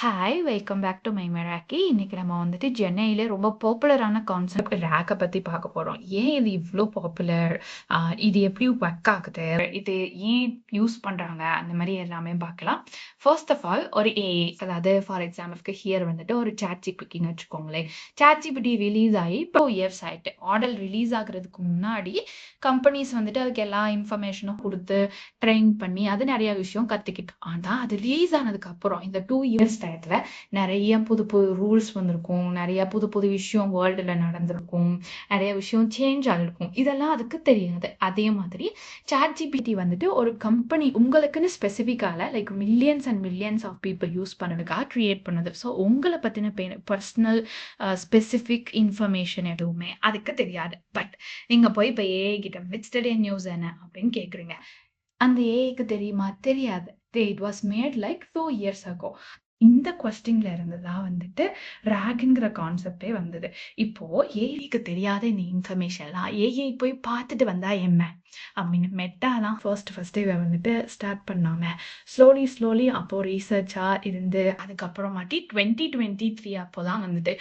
Hi welcome back to my Meraki. இன்னைக்கு நம்ம வந்துட்டு சென்னையில ரொம்ப பாப்புலரான கான்செப்ட் ரேக்கை பற்றி பார்க்க போகிறோம். ஏன் இது இவ்வளோ பாப்புலர், இது எப்படி ஒர்க் ஆகுது, இது ஏன் யூஸ் பண்ணுறாங்க, அந்த மாதிரி எல்லாமே பார்க்கலாம். ஃபர்ஸ்ட் ஆஃப் ஆல் ஒரு ஏஐ, அதாவது ஃபார் எக்ஸாம்பிளுக்கு ஹியர் வந்துட்டு ஒரு சாட் ஜிபிடின்னு வச்சுக்கோங்களேன். சாட் ஜிபிடி ரிலீஸ் ஆகி இப்போ இயர்ஸ் ஆகிட்டு, மாடல் ரிலீஸ் ஆகுறதுக்கு முன்னாடி கம்பெனிஸ் வந்துட்டு அதுக்கு எல்லா இன்ஃபர்மேஷனும் கொடுத்து ட்ரெயின் பண்ணி அது நிறைய விஷயம் கற்றுக்கிட்டு, ஆனால் அது ரிலீஸ் ஆனதுக்கு அப்புறம் இந்த 2 இயர்ஸ் டயத்துல நிறைய புது புது ரூல்ஸ் வந்திருக்கும், நிறைய புது புது விஷயம் வேர்ல்டுல நடந்திருக்கும், நிறைய விஷயம் சேஞ்ச் ஆகிருக்கும். இதெல்லாம் அதுக்கு தெரியாது. அதே மாதிரி சாட் ஜிபிடி வந்துட்டு ஒரு கம்பெனி உங்களுக்குன்னு ஸ்பெசிஃபிக்கால like millions and millions of people use பண்ணதுக்காக கிரியேட் பண்ணது. ஸோ உங்களை பற்றின பர்சனல் ஸ்பெசிஃபிக் இன்ஃபர்மேஷன் எதுவுமே அதுக்கு தெரியாது. பட் நீங்கள் போய் இப்போ ஏஐ கிட்ட வெஸ்டர்டே நியூஸ் என்ன அப்படின்னு கேட்குறீங்க. அந்த ஏஐக்கு தெரியுமா? தெரியாது. It was made like 2 years ago. இந்த கொஸ்டின்ல இருந்து தான் வந்துட்டு ரேக்ங்கிற கான்செப்டே வந்தது. இப்போ ஏஐக்கு தெரியாத இந்த இன்ஃபர்மேஷன்லாம் ஏஐ போய் பார்த்துட்டு வந்தா என்ன அப்படின்னு மெட்டாலாம் ஃபர்ஸ்ட் வந்துட்டு ஸ்டார்ட் பண்ணாங்க. ஸ்லோலி அப்போ ரீசர்ச்சா இருந்து அதுக்கப்புறமாட்டி 2023 அப்போதான் வந்துட்டு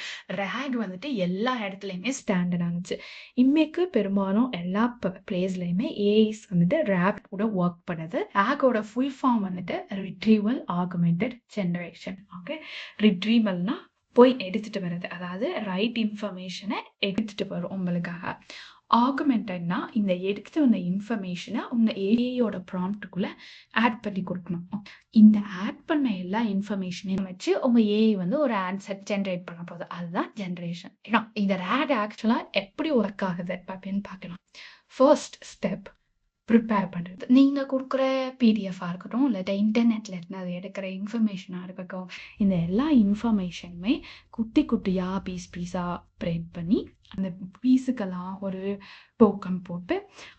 ரேக் வந்துட்டு எல்லா இடத்துலையுமே ஸ்டாண்டர்ட் ஆனிச்சு. இன்னைக்கு பெரும்பாலும் எல்லா பிளேஸ்லையுமே ஏஐஸ் வந்துட்டு ரேக் கூட ஒர்க் பண்ணுது. ரேக்கோட ஃபுல் ஃபார்ம் வந்துட்டு ரிட்ரீவல் ஆகுமெண்டட் ஜெனரேஷன். ஓகே, ரிட்ரீவல்னா போய் எடுத்துட்டு வர்றது, அதாவது ரைட் இன்ஃபர்மேஷனை எடுத்துட்டு வரும் உங்களுக்காக. ஆகுமெண்டட்னா இந்த எடுத்துட்டு வந்த இன்ஃபர்மேஷனை உங்க ஏஐயோட ப்ராம்ப்டுக்குள்ள ஆட் பண்ணி கொடுக்கணும். இந்த ஆட் பண்ண எல்லா இன்ஃபர்மேஷனையும் வச்சு உங்க ஏஐ வந்து ஒரு ஆன்சர் ஜென்ரேட் பண்ண போகுது. அதுதான் ஜென்ரேஷன். இந்த ரேக் ஆக்சுவலா எப்படி ஒர்க் ஆகுது அப்படின்னு பார்க்கலாம். ஃபர்ஸ்ட் ஸ்டெப் ப்ரிப்பேர் பண்ணுறது. நீங்கள் கொடுக்குற பிடிஎஃபாக இருக்கட்டும், இல்லாட்ட இன்டர்நெட்டில் இருந்து அது எடுக்கிற இன்ஃபர்மேஷனாக இருக்கட்டும், இந்த எல்லா இன்ஃபர்மேஷனுமே குட்டி குட்டியாக பீஸாக பிரேக் பண்ணி அந்த பீஸுக்கெல்லாம் ஒரு டோக்கன் போட்டு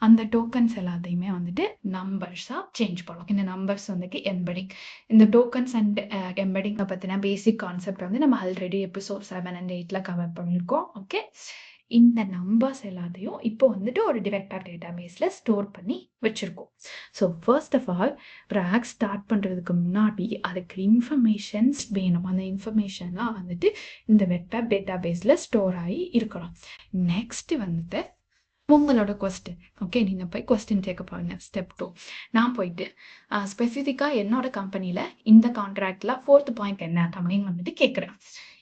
அந்த டோக்கன்ஸ் எல்லாத்தையுமே வந்துட்டு நம்பர்ஸாக சேஞ்ச் பண்ணும். இந்த நம்பர்ஸ் வந்துட்டு எம்பெடிங். இந்த டோக்கன்ஸ் அண்ட் எம்பெடிங்கை பற்றின பேசிக் கான்செப்ட் வந்து நம்ம ஆல்ரெடி எபிசோட் 7 and 8 கவர் பண்ணியிருக்கோம். ஓகே, இந்த நம்பர்ஸ் எல்லாத்தையும் இப்போ வந்துட்டு ஒரு வெக்டார் டேட்டா பேஸில் ஸ்டோர் பண்ணி வச்சுருக்கோம். So first of all rack start பண்ணுறதுக்கு முன்னாடி அதுக்கு இன்ஃபர்மேஷன்ஸ் வேணும். அந்த இன்ஃபர்மேஷன்லாம் வந்துட்டு இந்த வெக்டார் டேட்டா பேஸில் ஸ்டோர் ஆகி இருக்கணும். நெக்ஸ்ட் வந்துட்டு உங்களோட கொஸ்டின். ஓகே, நீங்கள் போய் கொஸ்டின் கேட்க போறீங்க. ஸ்டெப் 2, நான் போயிட்டு ஸ்பெசிஃபிக்காக என்னோட கம்பெனியில் இந்த கான்ட்ராக்டில் 4th பாயிண்ட் என்ன அப்படின்னு வந்துட்டு கேட்குறேன்.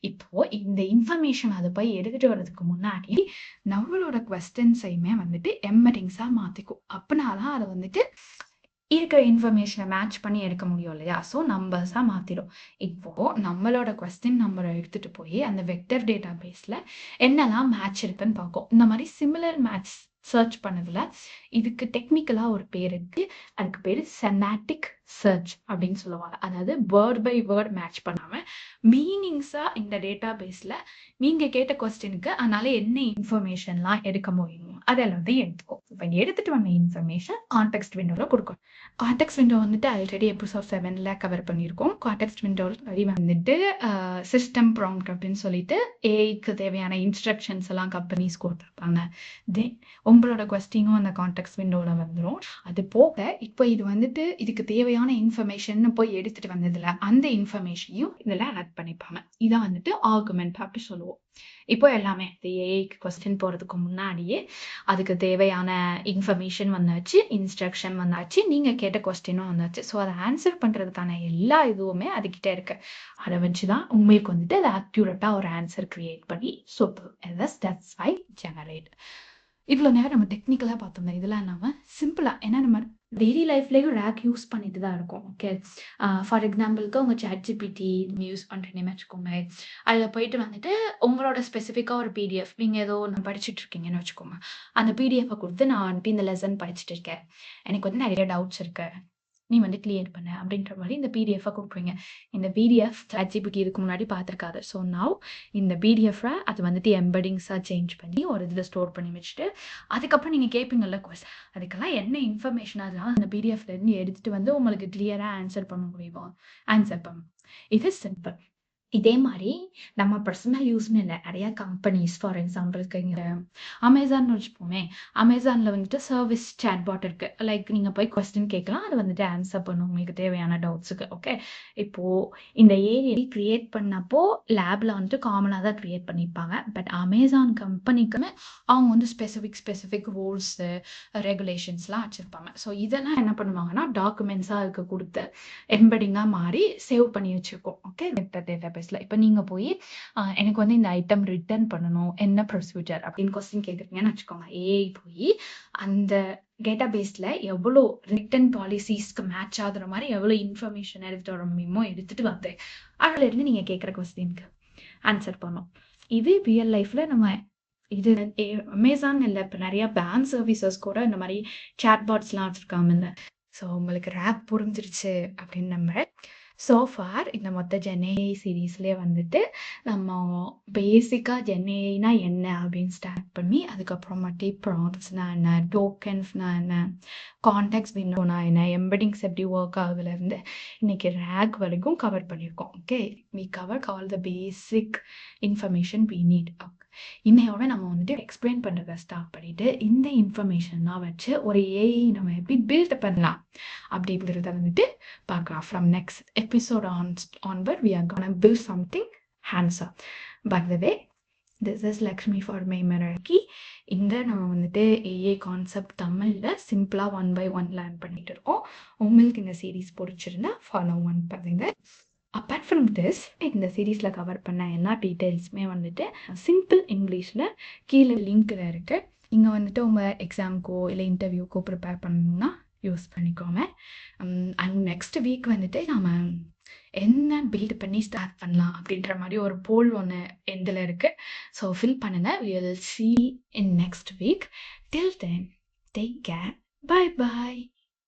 இப்போ இந்த இன்ஃபர்மேஷன் அதை போய் எடுத்துகிட்டு வர்றதுக்கு முன்னாடி நம்மளோட கொஸ்டின்ஸையுமே வந்துட்டு எம்பெடிங்ஸாக மாற்றிக்கும். அப்படின்னாதான் அதை வந்துட்டு இருக்கிற இன்ஃபர்மேஷனை மேட்ச் பண்ணி எடுக்க முடியும் இல்லையா? ஸோ நம்பர்ஸாக மாற்றிடும். இப்போது நம்மளோட கொஸ்டின் நம்பரை எடுத்துகிட்டு போய் அந்த வெக்டர் டேட்டா பேஸில் என்னெல்லாம் மேட்ச் இருக்குன்னு பார்க்கும். இந்த மாதிரி சிமிலர் மேட்ச் சர்ச் பண்ணதில் இதுக்கு டெக்னிக்கலாக ஒரு பேர் இருக்குது. அதுக்கு பேர் செமாட்டிக் சர்ச் அப்படின்னு சொல்லுவாங்க. அதாவது வேர்ட் பை வேர்ட் மேட்ச் பண்ணாமல் மீனிங்ஸாக இந்த டேட்டா பேஸில் நீங்கள் கேட்ட கொஸ்டினுக்கு அதனால என்ன இன்ஃபர்மேஷன்லாம் எடுக்க முடியுமோ அதெல்லாம் எடுத்துக்கும். இப்போ எடுத்துகிட்டு வந்த இன்ஃபர்மேஷன் கான்டெக்ஸ்ட் விண்டோவில் கொடுக்கும். கான்டெக்ஸ்ட் விண்டோ வந்துட்டு ஆல்ரெடி எபிசோட் 7 கவர் பண்ணியிருக்கோம். கான்டெக்ஸ்ட் விண்டோவில் வந்துட்டு சிஸ்டம் ப்ராம்ப்ட் அப்படின்னு சொல்லிட்டு ஏஐக்கு தேவையான இன்ஸ்ட்ரக்ஷன்ஸ் எல்லாம் கம்பெனிஸ் கொடுத்துருப்பாங்க. தென் உங்களோட கொஸ்டினும் அந்த கான்டெக்ஸ்ட் விண்டோவில் வந்துடும். அது போக இப்போ இது வந்துட்டு இதுக்கு தேவையான இன்ஃபர்மேஷன் போய் எடுத்துட்டு வந்ததுல அந்த இன்ஃபர்மேஷனையும் இதில் ஆட் பண்ணிப்பாங்க. இதை வந்துட்டு ஆர்குமெண்ட் அப்படி சொல்லுவோம். இப்போ எல்லாமே ஏஐக்கு கொஸ்டின் போகிறதுக்கு முன்னாடியே அதுக்கு தேவையான இன்ஃபர்மேஷன் வந்தாச்சு, இன்ஸ்ட்ரக்ஷன் வந்தாச்சு, நீங்கள் கேட்ட கொஸ்டினும் வந்தாச்சு. ஸோ அதை ஆன்சர் பண்ணுறதுக்கான எல்லா இதுவுமே அதுக்கிட்ட இருக்கு. அதை வச்சு தான் உங்களுக்கு வந்துட்டு அதை அக்யூரேட்டாக ஒரு ஆன்சர் கிரியேட் பண்ணி சூப்பர் ஸ்டெப்ஸ் 5 ஜெனரேட். இவ்வளோ நேரம் நம்ம டெக்னிக்கலாக பார்த்தோம்னா இதெல்லாம் இல்லாமல் சிம்பிளாக, ஏன்னா நம்ம டெய்லி லைஃப்லேயும் ரேக் யூஸ் பண்ணிட்டு தான் இருக்கோம். ஓகே, ஃபார் எக்ஸாம்பிளுக்கு உங்கள் சாட் ஜிபிடி யூஸ் பண்ணுறீங்கன்னு வச்சுக்கோங்க. அதில் போயிட்டு வந்துட்டு உங்களோட ஸ்பெசிஃபிக்காக ஒரு பிடிஎஃப் நீங்கள் ஏதோ ஒன்று படிச்சுட்டு இருக்கீங்கன்னு வச்சுக்கோங்க. அந்த பிடிஎஃபை கொடுத்து நான் வந்துட்டு இந்த லெசன் படிச்சுட்டு இருக்கேன், எனக்கு வந்து நிறைய டவுட்ஸ் இருக்கு, நீ வந்து கிளியர் பண்ண அப்படின்ற மாதிரி இந்த பிடிஎஃபை கொடுக்குறீங்க. இந்த பிடிஎஃப் சாட் ஜிபிடி இதுக்கு முன்னாடி பார்த்துருக்காது. ஸோ நவ் இந்த பிடிஎஃபை அது வந்துட்டு எம்பெடிங்ஸாக சேஞ்ச் பண்ணி ஒரு இதில் ஸ்டோர் பண்ணி வச்சுட்டு அதுக்கப்புறம் நீங்கள் கேட்பீங்கல்ல அதுக்கெல்லாம் என்ன இன்ஃபர்மேஷன் அதெல்லாம் அந்த பிடிஎஃப்லேருந்து எடுத்துகிட்டு வந்து உங்களுக்கு கிளியராக ஆன்சர் பண்ண முடியுமோ ஆன்சர் பண்ணும். இது சிம்பிள். இதே மாரி நம்ம பர்சனல் யூஸ்ன்னு இல்ல. நெறைய கம்பெனிஸ் ஃபார் எக்ஸாம்பிள்க்கு இங்க அமேசான்னு வச்சுப்போமே. அமேசான்ல வந்துட்டு சர்விஸ் சாட்பாட் இருக்கு. லைக் நீங்க போய் கொஸ்டின் கேட்கலாம். அது வந்துட்டு ஆன்சர் பண்ணும் உங்களுக்கு தேவையான டவுட்ஸுக்கு. ஓகே. இப்போ இந்த ஏஐ கிரியேட் பண்ணப்போ லேப்ல வந்துட்டு காமனா தான் கிரியேட் பண்ணியிருப்பாங்க. பட் அமேசான் கம்பெனிக்குமே அவங்க வந்து ஸ்பெசிஃபிக் ரூல்ஸு, ரெகுலேஷன்ஸ்லாம் வச்சிருப்பாங்க. ஸோ இதெல்லாம் என்ன பண்ணுவாங்கன்னா, டாக்குமெண்ட்ஸா அதுக்கு குடுத்து எம்பெடிங்கா மாறி சேவ் பண்ணி வச்சிருக்கோம். ஓகே. டேட்டாபேஸ்ல. இப்ப நீங்க போய் எனக்கு வந்து இந்த ஐட்டம் ரிட்டர்ன் பண்ணணும். என்ன ப்ரொசீஜர் அப்படின்னு கொஸ்டின் கேக்குறீங்கன்னு வச்சுக்கோங்க. ஏஐ போய் அந்த டேட்டாபேஸ்ல எவ்வளோ ரிட்டர்ன் பாலிசிஸ்க்கு மேட்ச் ஆகுற மாதிரி எவ்வளவு இன்ஃபர்மேஷன் எடுத்துட்டு வர முடியுமோ எடுத்துட்டு வந்து அதுல இருந்து நீங்க கேட்குற கொஸ்டினுக்கு ஆன்சர் பண்ணும். இது ரியல் லைஃப்ல நம்ம இது அமேசான் இல்லை, இப்போ நிறைய பேங்க் சர்வீசஸ் கூட இந்த மாதிரி சாட்பாட்ஸ்லாம் வச்சுருக்காங்கல்ல. ஸோ உங்களுக்கு ரேப் புரிஞ்சிருச்சு அப்படின்னு நம்புறேன். ஸோ ஃபார் இந்த மொத்த ஜென்ஏஐ சீரீஸ்லேயே வந்துட்டு நம்ம பேசிக்காக ஜென்ஏஐனா என்ன அப்படின்னு ஸ்டார்ட் பண்ணி அதுக்கப்புறமாட்டி ப்ராம்ப்ட்ஸ்னா என்ன, டோக்கன்ஸ்னா என்ன, கான்டெக்ட்ஸ் விண்டோனா என்ன, எம்பெடிங்ஸ் எப்படி ஒர்க் ஆகுதுலேருந்து இன்னைக்கு ரேக் வரைக்கும் கவர் பண்ணியிருக்கோம். Okay. We cover all the basic information we need. இன்னையோட நம்ம வந்துட்டு எக்ஸ்பிளைன் பண்ணுறத ஸ்டார்ட் பண்ணிட்டு இந்த இன்ஃபர்மேஷன்லாம் வச்சு ஒரு ஏஐ நம்ம எப்படி பில்ட் பண்ணலாம் அப்படிங்கிறத வந்துட்டு பார்க்கலாம். From next episode onward we are gonna build something handsome. By the way, this is Lakshmi for Maymeraki. இந்த நம்ம வந்துட்டு ஏஐ கான்செப்ட் தமிழில் சிம்பிளாக 1 by 1 லேர்ன் பண்ணிட்டு இருக்கோம். உங்களுக்கு இந்த சீரீஸ் பிடிச்சிருந்தா ஃபாலோ பண்ணுங்க. அப்பார்ட் ஃப்ரம் திஸ் இந்த சீரீஸில் கவர் பண்ண எல்லா டீட்டெயில்ஸுமே வந்துட்டு சிம்பிள் இங்கிலீஷில் கீழே லிங்க்கில் இருக்குது. இங்கே வந்துட்டு உங்கள் எக்ஸாமுக்கோ இல்லை இன்டர்வியூக்கோ ப்ரிப்பேர் பண்ணணும்னா யூஸ் பண்ணிக்கோங்க. அண்ட் நெக்ஸ்ட் வீக் வந்துட்டு நம்ம என்ன பில்ட் பண்ணி ஸ்டார்ட் பண்ணலாம் அப்படின்ற மாதிரி ஒரு போல் ஒன்று எண்டில் இருக்குது. ஸோ ஃபில் பண்ணுங்கள். we will see in next week. Till then, take care. Bye bye.